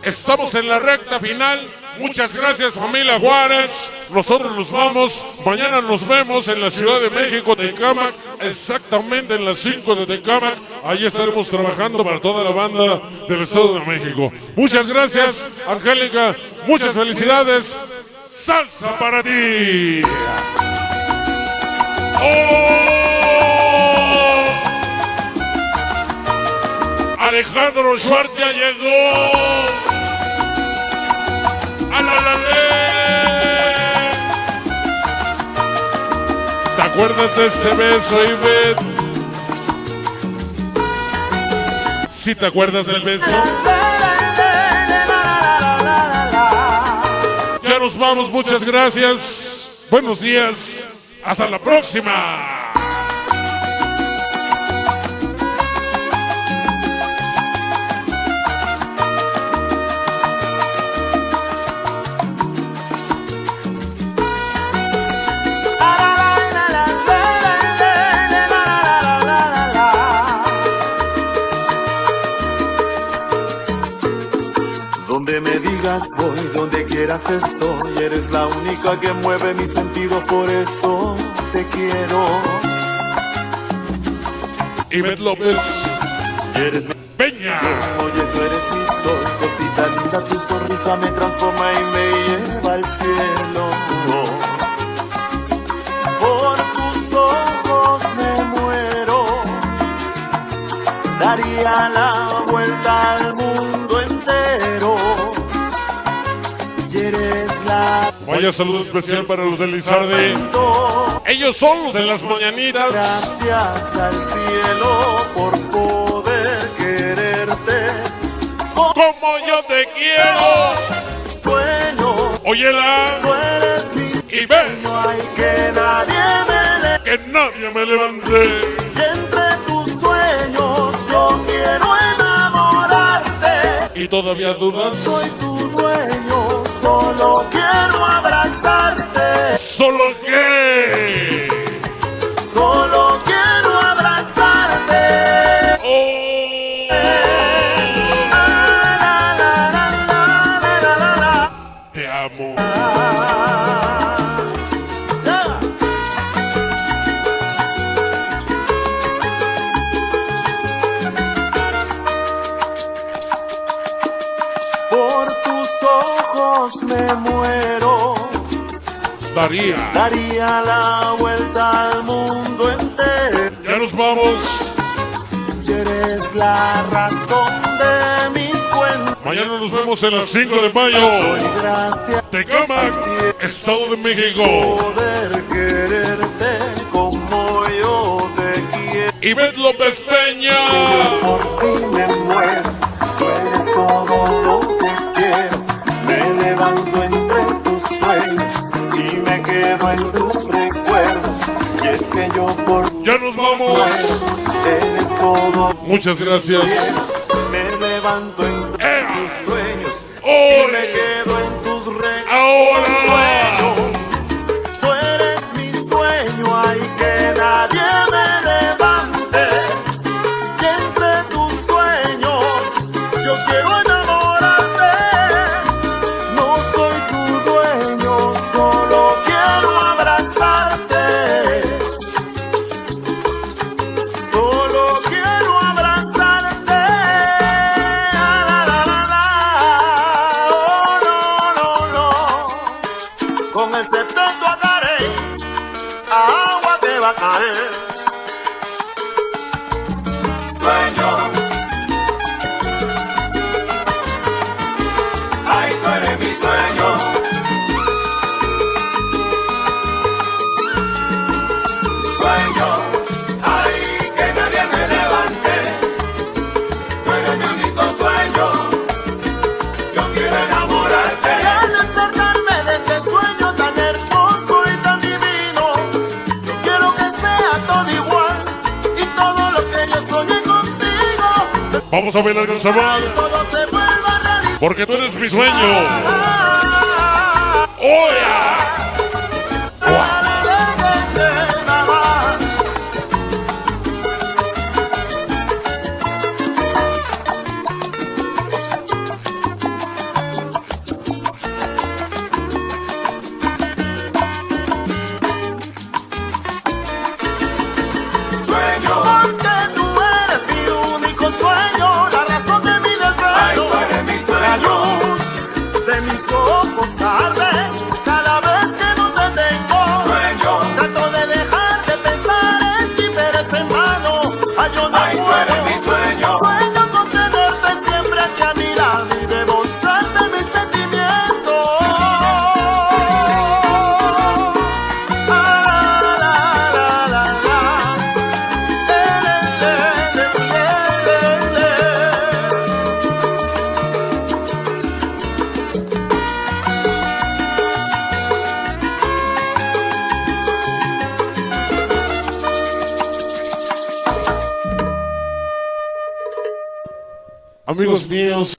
Estamos en la recta final. Muchas gracias, familia Juárez. Nosotros nos vamos. Mañana nos vemos en la Ciudad de México, Tecámac, exactamente en las 5 de Tecámac. Ahí estaremos trabajando para toda la banda del Estado de México. Muchas gracias, Angélica. Muchas felicidades. ¡Salsa para ti! ¡Oh! Alejandro Schwartz ya llegó. ¿Te acuerdas de ese beso, Ivette? ¿Sí te acuerdas del beso? Ya nos vamos, muchas gracias. Buenos días. Hasta la próxima. Donde me digas voy, donde quieras estoy. Eres la única que mueve mis sentidos, por eso te quiero. Ivette López. Eres mi Peña. Oye, tú eres mi sol, cosita linda, tu sonrisa me transforma y me lleva al cielo. Por tus ojos me muero, daría la vuelta al mundo entero. Y eres la... Vaya saludo especial para los de Lizardi. Ellos son los de las mañanitas. Gracias al cielo por poder quererte Como yo te quiero. Sueño, Óyela. tú eres mi Y ve sueño, ay, que nadie me que nadie me levante. Y entre tus sueños yo quiero enamorarte. ¿Y todavía dudas? Soy tu dueño, solo quiero abrazarte. ¿Solo qué? Solo quiero abrazarte. Te amo. Por tus ojos me muero. Daría la vuelta al mundo entero. Ya nos vamos. Y eres la razón de mis cuentos. Mañana nos vemos en las 5 de mayo. Gracias Tecámac, Estado de México. poder quererte como yo te quiero. Ivette López Peña. Por ti me muero, tú eres todo lo que quiero. Me levanto entre tus sueños y me quedo en tus recuerdos. Y es que yo por ti Ya nos vamos. eres todo. Muchas gracias. Me levanto entre tus sueños y me ¡Ole! quedo en tus recuerdos. Ahora. Tú eres mi sueño, ay, que nadie me levante. Y entre tus sueños yo quiero enamorarte. No soy tu dueño, solo quiero abrazarte. Solo quiero abrazarte. La, la, la, la. Oh, no, no, no. Con el septeto agarré agua que va a caer. Sueño, ay, tú eres mi sueño. Sueño, ay, que nadie me levante. Tú eres mi único sueño. Yo quiero enamorarte. Y al despertarme de este sueño tan hermoso y tan divino, yo quiero que sea todo igual y todo lo que yo soñé contigo. Vamos a bailar con Sabal. Todo se vuelva realidad. Porque tú eres mi sueño. ¡Oya! Amigos míos,